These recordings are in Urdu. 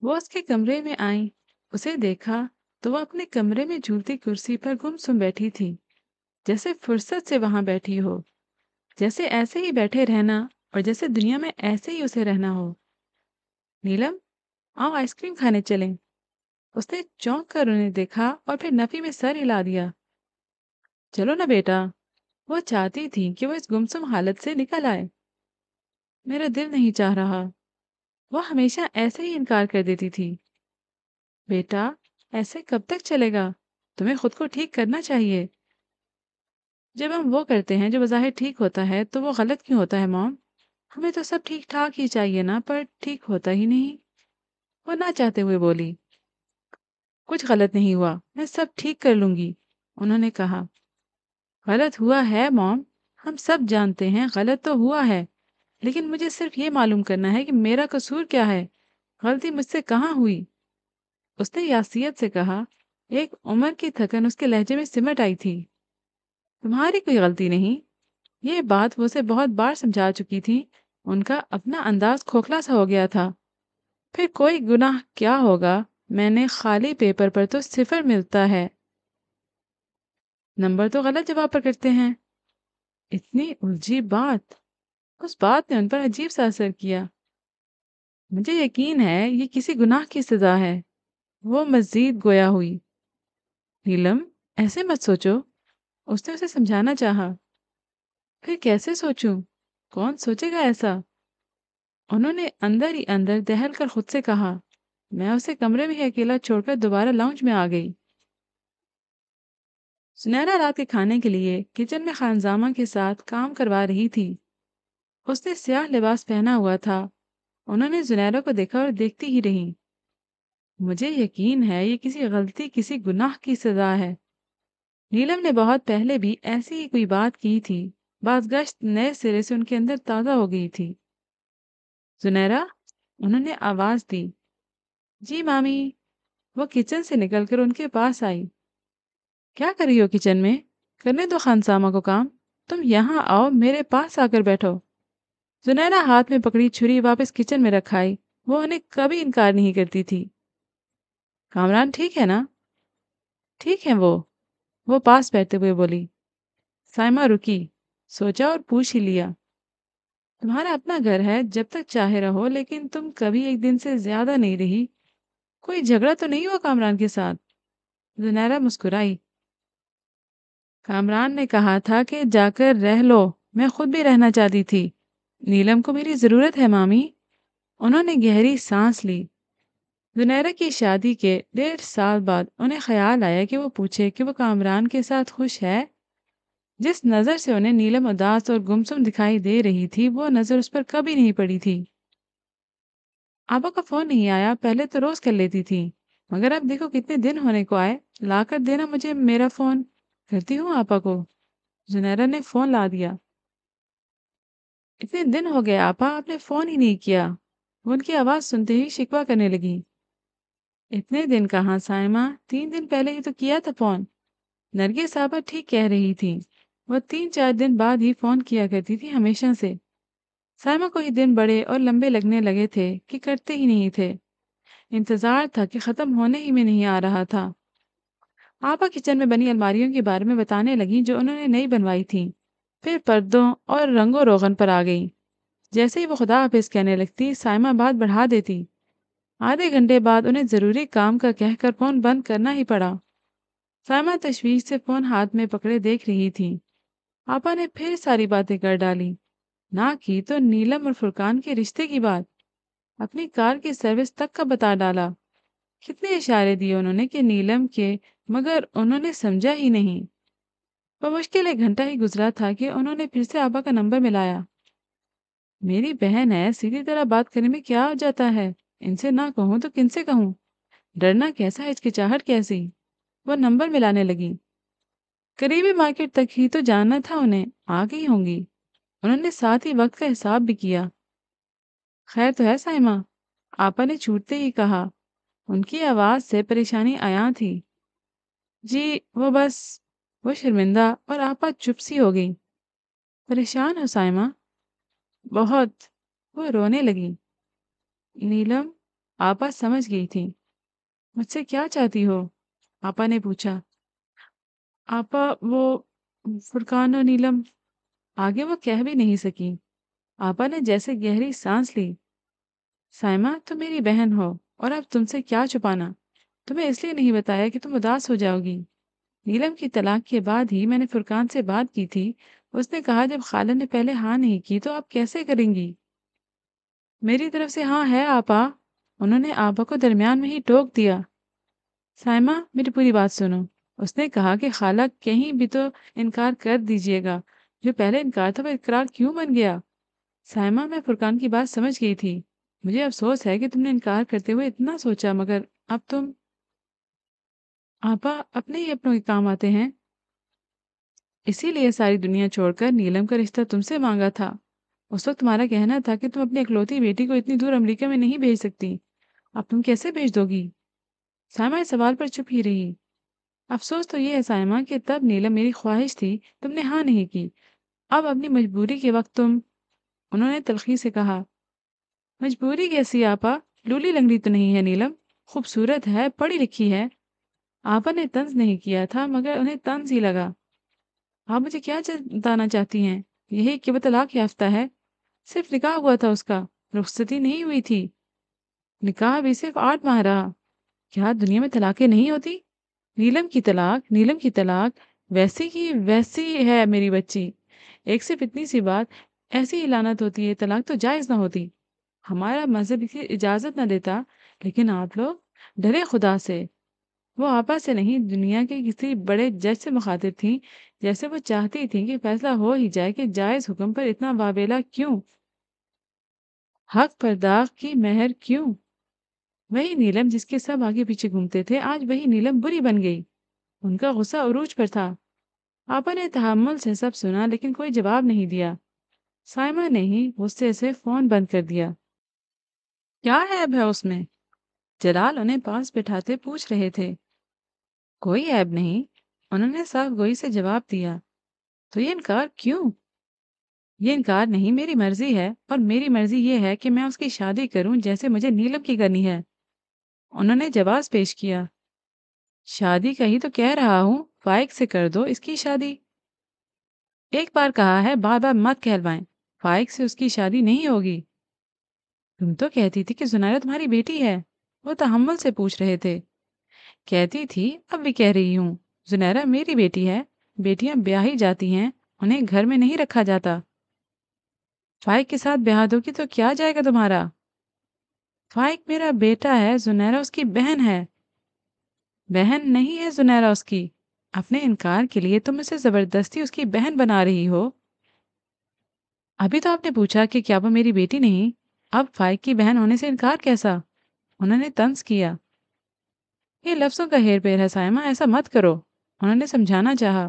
وہ اس کے کمرے میں آئی، اسے دیکھا تو وہ اپنے کمرے میں جھولتی کرسی پر گمسم بیٹھی تھی، جیسے فرصت سے وہاں بیٹھی ہو، جیسے ایسے ہی بیٹھے رہنا اور جیسے دنیا میں ایسے ہی اسے رہنا ہو۔ نیلم، آؤ آئس کریم کھانے چلیں۔ اس نے چونک کر انہیں دیکھا اور پھر نفی میں سر ہلا دیا۔ چلو نا بیٹا۔ وہ چاہتی تھی کہ وہ اس گمسم حالت سے نکل آئے۔ میرا دل نہیں چاہ رہا۔ وہ ہمیشہ ایسے ہی انکار کر دیتی تھی۔ بیٹا، ایسے کب تک چلے گا؟ تمہیں خود کو ٹھیک کرنا چاہیے۔ جب ہم وہ کرتے ہیں جو بظاہر ٹھیک ہوتا ہے تو وہ غلط کیوں ہوتا ہے مام؟ ہمیں تو سب ٹھیک ٹھاک ہی چاہیے نا، پر ٹھیک ہوتا ہی نہیں۔ وہ نہ چاہتے ہوئے بولی۔ کچھ غلط نہیں ہوا، میں سب ٹھیک کر لوں گی، انہوں نے کہا۔ غلط ہوا ہے مام، ہم سب جانتے ہیں غلط تو ہوا ہے، لیکن مجھے صرف یہ معلوم کرنا ہے کہ میرا قصور کیا ہے، غلطی مجھ سے کہاں ہوئی؟ اس نے یاسیت سے کہا۔ ایک عمر کی تھکن اس کے لہجے میں سمٹ آئی تھی۔ تمہاری کوئی غلطی نہیں۔ یہ بات وہ اسے بہت بار سمجھا چکی تھی، ان کا اپنا انداز کھوکھلا سا ہو گیا تھا۔ پھر کوئی گناہ کیا ہوگا، میں نے خالی پیپر پر تو 0 ملتا ہے، نمبر تو غلط جواب پر کرتے ہیں۔ اتنی الجھی بات، اس بات نے ان پر عجیب سا اثر کیا۔ مجھے یقین ہے یہ کسی گناہ کی سزا ہے، وہ مزید گویا ہوئی۔ نیلم، ایسے مت سوچو، اس نے اسے سمجھانا چاہا۔ پھر کیسے سوچوں؟ کون سوچے گا ایسا؟ انہوں نے اندر ہی اندر دہل کر خود سے کہا۔ میں اسے کمرے میں ہی اکیلا چھوڑ کر دوبارہ لاؤنج میں آ گئی۔ سنیرا رات کے کھانے کے لیے کچن میں خانزامہ کے ساتھ کام کروا رہی تھی۔ اس نے سیاہ لباس پہنا ہوا تھا۔ انہوں نے زنیرا کو دیکھا اور دیکھتی ہی رہیں۔ مجھے یقین ہے یہ کسی غلطی، کسی گناہ کی سزا ہے۔ نیلم نے بہت پہلے بھی ایسی ہی کوئی بات کی تھی، بازگشت نئے سرے سے ان کے اندر تازہ ہو گئی تھی۔ زنیرا، انہوں نے آواز دی۔ جی مامی۔ وہ کچن سے نکل کر ان کے پاس آئی۔ کیا کر رہی ہو کچن میں؟ کرنے دو خانسامہ کو کام، تم یہاں آؤ، میرے پاس آ کر بیٹھو۔ زنیرا ہاتھ میں پکڑی چھری واپس کچن میں رکھائی۔ وہ انہیں کبھی انکار نہیں کرتی تھی۔ کامران ٹھیک ہے نا؟ ٹھیک ہے وہ پاس بیٹھتے ہوئے بولی۔ سائمہ رکی، سوچا اور پوچھ ہی لیا۔ تمہارا اپنا گھر ہے، جب تک چاہے رہو، لیکن تم کبھی ایک دن سے زیادہ نہیں رہی۔ کوئی جھگڑا تو نہیں ہوا کامران کے ساتھ؟ زنیرا مسکرائی۔ کامران نے کہا تھا کہ جا کر رہ لو، میں خود بھی رہنا چاہتی تھی۔ نیلم کو میری ضرورت ہے مامی۔ انہوں نے گہری سانس لی۔ زنیرا کی شادی کے 1.5 سال بعد انہیں خیال آیا کہ وہ پوچھے کہ وہ کامران کے ساتھ خوش ہے۔ جس نظر سے انہیں نیلم اداس اور گمسم دکھائی دے رہی تھی، وہ نظر اس پر کبھی نہیں پڑی تھی۔ آپا کا فون نہیں آیا، پہلے تو روز کر لیتی تھی، مگر اب دیکھو کتنے دن ہونے کو آئے، لا کر دینا مجھے میرا فون، کرتی ہوں آپا کو۔ زنیرا نے فون لا دیا۔ اتنے دن ہو گئے آپا، آپ نے فون ہی نہیں کیا۔ وہ ان کی آواز سنتے ہی شکوہ کرنے لگی۔ اتنے دن کہاں سائمہ، 3 دن پہلے ہی تو کیا تھا فون۔ نرگس آپا ٹھیک کہہ رہی تھی، وہ 3-4 دن بعد ہی فون کیا کرتی تھی ہمیشہ سے۔ سائمہ کو ہی دن بڑے اور لمبے لگنے لگے تھے کہ کرتے ہی نہیں تھے۔ انتظار تھا کہ ختم ہونے ہی میں نہیں آ رہا تھا۔ آپا کچن میں بنی الماریوں کے بارے میں بتانے لگیں جو انہوں نے نئی بنوائی تھیں، پھر پردوں اور رنگ و روغن پر آ گئیں۔ جیسے ہی وہ خدا حافظ کہنے لگتی، سائمہ بات بڑھا دیتی۔ آدھے گھنٹے بعد انہیں ضروری کام کا کہہ کر فون بند کرنا ہی پڑا۔ سائمہ تشویش سے فون ہاتھ میں پکڑے دیکھ رہی تھی۔ آپا نے پھر ساری باتیں کر ڈالی، نہ کی تو نیلم اور فرقان کے رشتے کی بات، اپنی کار کی سروس تک کا بتا ڈالا۔ کتنے اشارے دیے انہوں نے کہ نیلم کے، مگر انہوں نے سمجھا ہی نہیں۔ بمشکل 1 گھنٹہ ہی گزرا تھا کہ انہوں نے پھر سے آپا کا نمبر ملایا۔ میری بہن ہے، سیدھی طرح بات کرنے میں کیا ہو جاتا ہے؟ ان سے نہ کہوں تو کن سے کہوں؟ ڈرنا کیسا، ہچکچاہٹ کیسی؟ وہ نمبر ملانے لگی۔ قریبی مارکیٹ تک ہی تو جانا تھا انہیں، آ گئی ہوں گی۔ انہوں نے ساتھ ہی وقت کا حساب بھی کیا۔ خیر تو ہے سائمہ؟ آپا نے چھوٹتے ہی کہا۔ ان کی آواز سے پریشانی عیاں تھی۔ جی وہ شرمندہ، اور آپا چپ سی ہو گئی۔ پریشان ہو سائمہ؟ بہت۔ وہ رونے لگی۔ نیلم، آپا سمجھ گئی تھی۔ مجھ سے کیا چاہتی ہو؟ آپا نے پوچھا۔ آپا وہ فرقان اور نیلم، آگے وہ کہہ بھی نہیں سکی۔ آپا نے جیسے گہری سانس لی۔ سائمہ تم میری بہن ہو اور اب تم سے کیا چھپانا؟ تمہیں اس لیے نہیں بتایا کہ تم اداس ہو جاؤ گی۔ نیلم کی طلاق کے بعد ہی میں نے فرقان سے بات کی تھی۔ اس نے کہا جب خالہ نے پہلے ہاں نہیں کی تو آپ کیسے کریں گی؟ میری طرف سے ہاں ہے آپا۔ انہوں نے آپا کو درمیان میں ہی ٹوک دیا۔ سائمہ میری پوری بات سنو۔ اس نے کہا کہ خالہ کہیں بھی تو انکار کر دیجیے گا۔ جو پہلے انکار تھا وہ اقرار کیوں بن گیا؟ سائمہ میں فرقان کی بات سمجھ گئی تھی۔ مجھے افسوس ہے کہ تم نے انکار کرتے ہوئے اتنا سوچا، مگر اب تم آپا اپنے ہی اپنوں کے کام آتے ہیں۔ اسی لیے ساری دنیا چھوڑ کر نیلم کا رشتہ تم سے مانگا تھا۔ اس وقت تمہارا کہنا تھا کہ تم اپنی اکلوتی بیٹی کو اتنی دور امریکہ میں نہیں بھیج سکتی۔ اب تم کیسے بھیج دو گی؟ سائمہ اس سوال پر چپ ہی رہی۔ افسوس تو یہ ہے سائمہ کہ تب نیلم میری خواہش تھی، تم نے ہاں نہیں کی۔ اب اپنی مجبوری کے وقت تم… انہوں نے تلخی سے کہا۔ مجبوری کیسی آپا؟ لولی لنگڑی تو نہیں ہے نیلم، خوبصورت ہے، پڑھی لکھی ہے۔ آپا نے طنز نہیں کیا تھا مگر انہیں طنز ہی لگا۔ آپ مجھے کیا بتانا چاہتی ہیں؟ یہی کہ وہ طلاق یافتہ ہے؟ صرف نکاح ہوا تھا اس کا، رخصتی نہیں ہوئی تھی۔ نکاح بھی صرف 8 ماہ رہا۔ کیا دنیا میں طلاقیں نہیں ہوتی؟ نیلم کی طلاق ویسی کی ویسی ہے میری بچی۔ ایک صرف اتنی سی بات، ایسی ہی لعنت ہوتی ہے، طلاق تو جائز نہ ہوتی۔ ہمارا مذہب اسے اجازت نہ دیتا، لیکن آپ لوگ ڈرے خدا سے۔ وہ آپا سے نہیں، دنیا کے کسی بڑے جج سے مخاطب تھیں، جیسے وہ چاہتی تھیں کہ فیصلہ ہو ہی جائے کہ جائز حکم پر اتنا واویلا کیوں؟ حق پر داغ کی مہر کیوں؟ وہی نیلم جس کے سب آگے پیچھے گھومتے تھے، آج وہی نیلم بری بن گئی۔ ان کا غصہ عروج پر تھا۔ آپا نے تحمل سے سب سنا لیکن کوئی جواب نہیں دیا۔ سائمہ نے ہی غصے سے فون بند کر دیا۔ کیا عیب ہے اس میں؟ جلال انہیں پاس بٹھاتے پوچھ رہے تھے۔ کوئی عیب نہیں، انہوں نے صاف گوئی سے جواب دیا۔ تو یہ انکار کیوں؟ یہ انکار نہیں، میری مرضی ہے، اور میری مرضی یہ ہے کہ میں اس کی شادی کروں جیسے مجھے نیلم کی کرنی ہے۔ انہوں نے جواز پیش کیا۔ شادی کا ہی تو کہہ رہا ہوں، فائق سے کر دو اس کی شادی۔ ایک بار کہا ہے، بار بار مت کہلوائیں۔ فائق سے اس کی شادی نہیں ہوگی۔ تم تو کہتی تھی کہ زنیرہ تمہاری بیٹی ہے۔ وہ تحمل سے پوچھ رہے تھے۔ کہتی تھی، اب بھی کہہ رہی ہوں، زنیرہ میری بیٹی ہے۔ بیٹیاں بیاہی جاتی ہیں، انہیں گھر میں نہیں رکھا جاتا۔ فائق کے ساتھ بیاہ دو گی تو کیا جائے گا تمہارا؟ فائق میرا بیٹا ہے، زنیرہ اس کی بہن ہے۔ بہن نہیں ہے زنیرہ اس کی۔ اپنے انکار کے لیے تم اسے زبردستی اس کی بہن بنا رہی ہو۔ ابھی تو آپ نے پوچھا کہ کیا وہ میری بیٹی نہیں؟ اب فائق کی بہن ہونے سے انکار کیسا؟ انہوں نے طنز کیا۔ یہ لفظوں کا ہیر پھیر ہے سائمہ، ایسا مت کرو۔ انہوں نے سمجھانا چاہا۔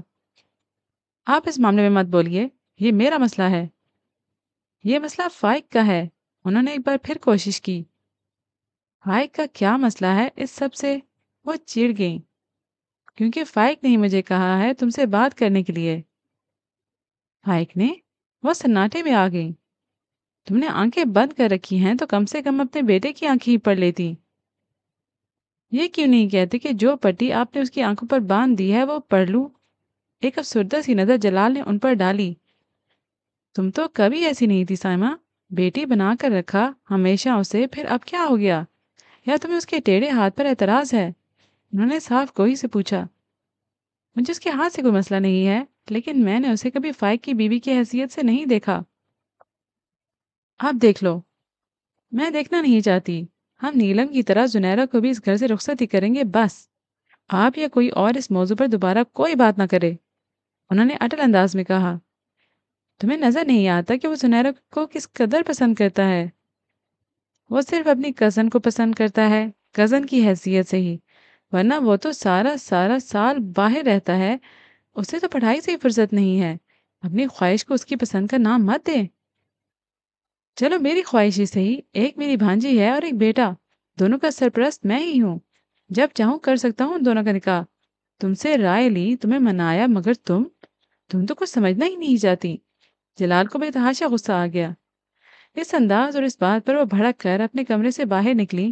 آپ اس معاملے میں مت بولیے، یہ میرا مسئلہ ہے۔ یہ مسئلہ فائق کا ہے۔ انہوں نے ایک بار پھر کوشش کی۔ فائق کا کیا مسئلہ ہے اس سب سے؟ وہ چڑ گئیں۔ کیونکہ فائق نے ہی مجھے کہا ہے تم سے بات کرنے کے لیے۔ فائق نے؟ وہ سناٹے میں آ گئیں۔ تم نے آنکھیں بند کر رکھی ہیں تو کم سے کم اپنے بیٹے کی آنکھیں ہی پڑھ لیتی۔ یہ کیوں نہیں کہتے کہ جو پٹی آپ نے اس کی آنکھوں پر باندھ دی ہے وہ پڑھ لوں؟ ایک افسردہ سی نظر جلال نے ان پر ڈالی۔ تم تو کبھی ایسی نہیں تھی سائمہ، بیٹی بنا کر رکھا ہمیشہ اسے، پھر اب کیا ہو گیا؟ یا تمہیں اس کے ٹیڑھے ہاتھ پر اعتراض ہے؟ انہوں نے صاف گوئی سے پوچھا۔ مجھے اس کے ہاتھ سے کوئی مسئلہ نہیں ہے، لیکن میں نے اسے کبھی فائق کی بیوی کی حیثیت سے نہیں دیکھا۔ آپ دیکھ لو۔ میں دیکھنا نہیں چاہتی۔ ہم نیلم کی طرح زنیرہ کو بھی اس گھر سے رخصت ہی کریں گے، بس۔ آپ یا کوئی اور اس موضوع پر دوبارہ کوئی بات نہ کرے۔ انہوں نے اٹل انداز میں کہا۔ تمہیں نظر نہیں آتا کہ وہ زنیرہ کو کس قدر پسند کرتا ہے؟ وہ صرف اپنی کزن کو پسند کرتا ہے، کزن کی حیثیت سے ہی، ورنہ وہ تو سارا سال باہر رہتا ہے۔ اسے تو پڑھائی سے ہی فرصت نہیں ہے۔ اپنی خواہش کو اس کی پسند کا نام مت دے۔ چلو میری خواہش ہی صحیح، ایک میری بھانجی ہے اور ایک بیٹا، دونوں کا سرپرست میں ہی ہوں۔ جب چاہوں کر سکتا ہوں دونوں کا نکاح۔ تم سے رائے لی، تمہیں منایا، مگر تم تو کچھ سمجھنا ہی نہیں چاہتی۔ جلال کو بے تحاشا غصہ آ گیا۔ اس انداز اور اس بات پر وہ بھڑک کر اپنے کمرے سے باہر نکلی۔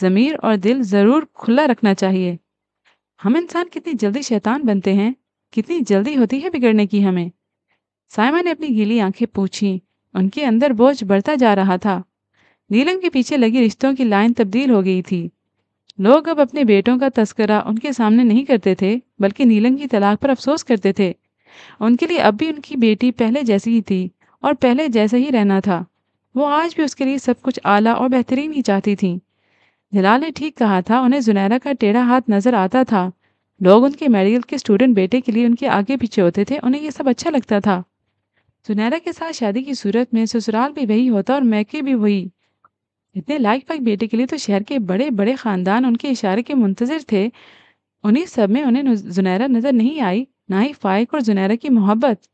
ضمیر اور دل ضرور کھلا رکھنا چاہیے۔ ہم انسان کتنی جلدی شیطان بنتے ہیں، کتنی جلدی ہوتی ہے بگڑنے کی ہمیں۔ سائمہ نے اپنی گیلی آنکھیں پوچھی، ان کے اندر بوجھ بڑھتا جا رہا تھا۔ نیلم کے پیچھے لگی رشتوں کی لائن تبدیل ہو گئی تھی۔ لوگ اب اپنے بیٹوں کا تذکرہ ان کے سامنے نہیں کرتے تھے، بلکہ نیلم کی طلاق پر افسوس کرتے تھے۔ ان کے لیے اب بھی ان کی بیٹی پہلے جیسی ہی تھی اور پہلے جیسا ہی رہنا تھا۔ وہ آج بھی اس کے لیے سب کچھ اعلیٰ اور بہترین ہی چاہتی تھیں۔ جلال نے ٹھیک کہا تھا، انہیں زنیرہ کا ٹیڑھا ہاتھ نظر آتا تھا۔ لوگ ان کے میڈیکل کے اسٹوڈنٹ بیٹے کے لیے ان کے آگے پیچھے ہوتے تھے، انہیں یہ سب اچھا لگتا تھا۔ زنیرہ کے ساتھ شادی کی صورت میں سسرال بھی وہی ہوتا اور میکے بھی وہی۔ اتنے لائق پائق بیٹے کے لیے تو شہر کے بڑے بڑے خاندان ان کے اشارے کے منتظر تھے۔ انہیں سب میں انہیں زنیرہ نظر نہیں آئی، نہ ہی فائق اور زنیرہ کی محبت۔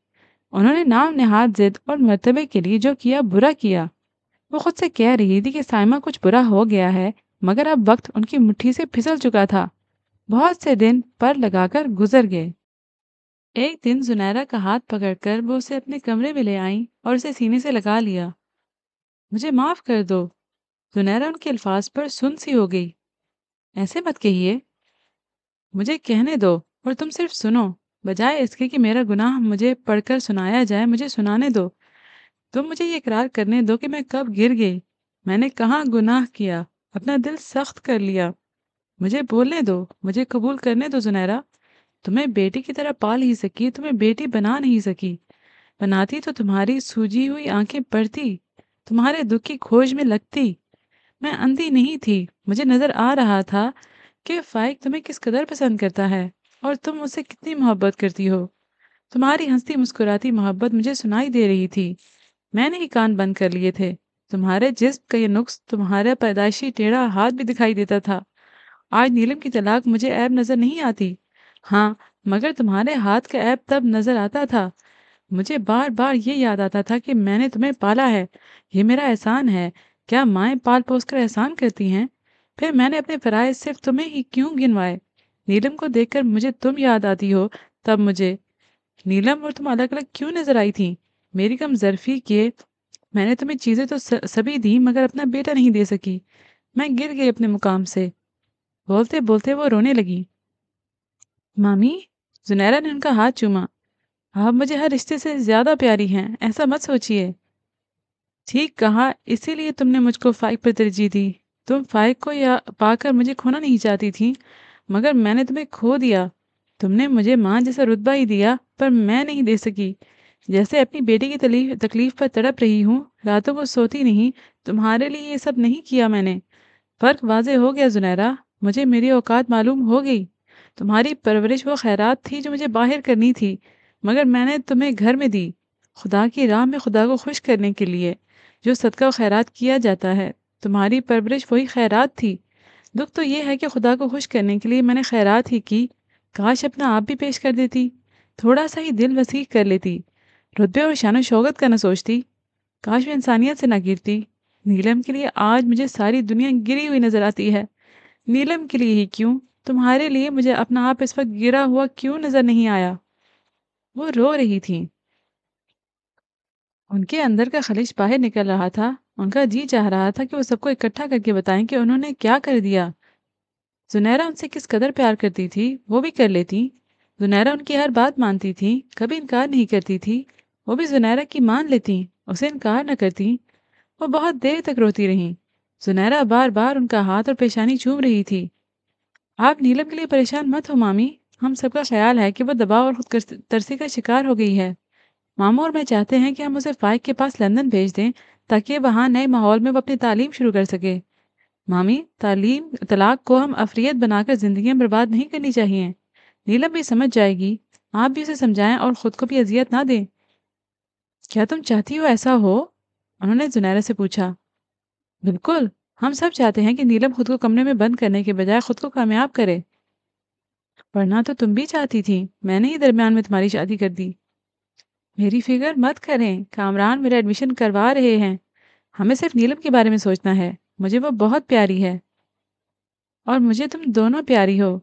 انہوں نے نام نہاد ضد اور مرتبے کے لیے جو کیا برا کیا۔ وہ خود سے کہہ رہی تھی کہ سائمہ کچھ برا ہو گیا ہے، مگر اب وقت ان کی مٹھی سے پھسل چکا تھا۔ بہت سے دن پر لگا کر گزر گئے۔ ایک دن زنیرہ کا ہاتھ پکڑ کر وہ اسے اپنے کمرے میں لے آئیں اور اسے سینے سے لگا لیا۔ مجھے معاف کر دو۔ زنیرہ ان کے الفاظ پر سن سی ہو گئی۔ ایسے مت کہیے، مجھے کہنے دو اور تم صرف سنو، بجائے اس کے کہ میرا گناہ مجھے پڑھ کر سنایا جائے، مجھے سنانے دو۔ تم مجھے یہ اقرار کرنے دو کہ میں کب گر گئی، میں نے کہاں گناہ کیا، اپنا دل سخت کر لیا۔ مجھے بولنے دو، مجھے قبول کرنے دو زنیرہ۔ تمہیں بیٹی کی طرح پال ہی سکی، تمہیں بیٹی بنا نہیں سکی۔ بناتی تو تمہاری سوجی ہوئی آنکھیں پڑتی، تمہارے دکھ کی کھوج میں لگتی۔ میں اندھی نہیں تھی، مجھے نظر آ رہا تھا کہ فائق تمہیں کس قدر پسند کرتا ہے اور تم اس سے کتنی محبت کرتی ہو۔ تمہاری ہنستی مسکراتی محبت مجھے سنائی دے رہی تھی، میں نے ہی کان بند کر لیے تھے۔ تمہارے جسم کا یہ نقص، تمہارا پیدائشی ٹیڑھا ہاتھ بھی دکھائی دیتا تھا۔ آج نیلم کی طلاق مجھے عیب نظر نہیں آتی، ہاں، مگر تمہارے ہاتھ کا عیب تب نظر آتا تھا۔ مجھے بار بار یہ یاد آتا تھا کہ میں نے تمہیں پالا ہے، یہ میرا احسان ہے۔ کیا مائیں پال پوس کر احسان کرتی ہیں؟ پھر میں نے اپنے فرائض صرف تمہیں ہی کیوں گنوائے؟ نیلم کو دیکھ کر مجھے تم یاد آتی ہو، تب مجھے نیلم اور تم الگ الگ کیوں نظر آئی تھی؟ میری کم ظرفی کے میں نے تمہیں چیزیں تو سبھی دی، مگر اپنا بیٹا نہیں دے سکی۔ میں گر گئی اپنے مقام سے۔ بولتے بولتے وہ رونے لگی۔ مامی، زنیرہ نے ان کا ہاتھ چوما، آپ مجھے ہر رشتے سے زیادہ پیاری ہیں، ایسا مت سوچیے۔ ٹھیک کہا، اسی لیے تم نے مجھ کو فائق پر ترجیح دی۔ تم فائق کو یا پا کر مجھے کھونا نہیں چاہتی تھی، مگر میں نے تمہیں کھو دیا۔ تم نے مجھے ماں جیسا رتبہ ہی دیا، پر میں نہیں دے سکی۔ جیسے اپنی بیٹی کی تکلیف پر تڑپ رہی ہوں، راتوں کو سوتی نہیں، تمہارے لیے یہ سب نہیں کیا میں نے۔ فرق واضح ہو گیا زنیرہ، مجھے میری اوقات معلوم ہو گئی۔ تمہاری پرورش وہ خیرات تھی جو مجھے باہر کرنی تھی، مگر میں نے تمہیں گھر میں دی، خدا کی راہ میں خدا کو خوش کرنے کے لیے، جو صدقہ و خیرات کیا جاتا ہے۔ تمہاری پرورش وہی خیرات تھی۔ دکھ تو یہ ہے کہ خدا کو خوش کرنے کے لیے میں نے خیرات ہی کی، کاش اپنا آپ بھی پیش کر دیتی، تھوڑا سا ہی دل وسیع کر لیتی، رتبے اور شان و شوکت کا نہ سوچتی، کاش میں انسانیت سے نہ گرتی۔ نیلم کے لیے آج مجھے ساری دنیا گری ہوئی نظر آتی ہے۔ نیلم کے لیے ہی کیوں، تمہارے لیے مجھے اپنا آپ اس وقت گرا ہوا کیوں نظر نہیں آیا؟ وہ رو رہی تھی، ان کے اندر کا خلیج باہر نکل رہا تھا۔ ان کا جی چاہ رہا تھا کہ وہ سب کو اکٹھا کر کے بتائیں کہ انہوں نے کیا کر دیا۔ زنیرہ ان سے کس قدر پیار کرتی تھی، وہ بھی کر لیتی۔ زنیرہ ان کی ہر بات مانتی تھی، کبھی انکار نہیں کرتی تھی۔ وہ بھی زنیرہ کی مان لیتی، اسے انکار نہ کرتی۔ وہ بہت دیر تک روتی رہیں۔ زنیرہ بار بار ان کا ہاتھ اور پیشانی چوم رہی تھی۔ آپ نیلم کے لیے پریشان مت ہو مامی، ہم سب کا خیال ہے کہ وہ دباؤ اور خود ترسی کا شکار ہو گئی ہے۔ ماموں اور میں چاہتے ہیں کہ ہم اسے فائق کے پاس لندن بھیج دیں، تاکہ وہاں نئے ماحول میں وہ اپنی تعلیم شروع کر سکے۔ مامی، طلاق کو ہم افریت بنا کر زندگیاں برباد نہیں کرنی چاہیے۔ نیلم بھی سمجھ جائے گی، آپ بھی اسے سمجھائیں اور خود کو بھی اذیت نہ دیں۔ کیا تم چاہتی ہو ایسا ہو؟ انہوں نے زنیرہ سے پوچھا۔ بالکل، ہم سب چاہتے ہیں کہ نیلم خود کو کمرے میں بند کرنے کے بجائے خود کو کامیاب کرے۔ پڑھنا تو تم بھی چاہتی تھی، میں نے ہی درمیان میں تمہاری شادی کر دی۔ میری فکر مت کریں، کامران میرا ایڈمیشن کروا رہے ہیں، ہمیں صرف نیلم کے بارے میں سوچنا ہے۔ مجھے وہ بہت پیاری ہے اور مجھے تم دونوں پیاری ہو۔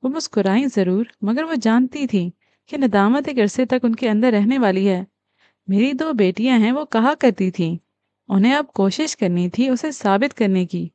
وہ مسکرائیں ضرور، مگر وہ جانتی تھی کہ ندامت ایک عرصے تک ان کے اندر رہنے والی ہے۔ میری دو بیٹیاں ہیں، وہ کہا کرتی تھیں، انہیں اب کوشش کرنی تھی اسے ثابت کرنے کی۔